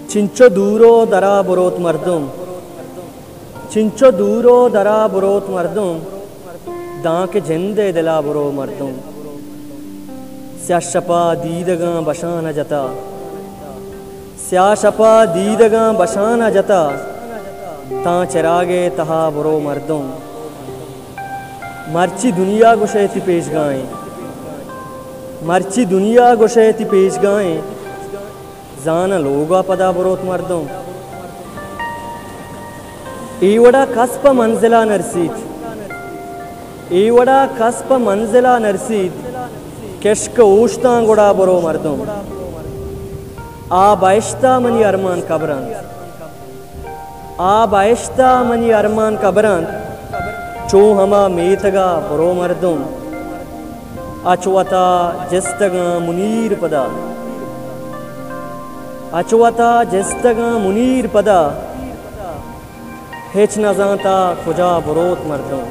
चिंचो दूरो दरा बरोत मर्दुम, चिंचो दूरो दरा बरोत मर्दुम, दांके जिंदे दिला बरो मर्दुम। स्याशपा दीदगा बशाना जता, स्याशपा दीदगा बशाना जता, तां चिरागे तहा बरो मर्दुम। मर्ची दुनिया गुशेती पेश गाएं, मर्ची दुनिया गुशेती पेश गाएं, जाना लोगा पदा बरोत मर्दुम। एवड़ा कस्प मंजिला नरसीद, एवड़ा कस्प मंजिला नरसीद, किश्क ओश्ता गुड़ा बरो मर्दुम। आ बाइश्ता मनी अरमान कबरंत, आ बाइश्ता मनी अरमान कबरंत, चो हमा मेतगा बरो मर्दुम। अचवता जिस्तगा मुनीर पदा, अचवता जिस्तगा मुनीर पदा, हिच न जानता कुजा बरोत मर्दुम।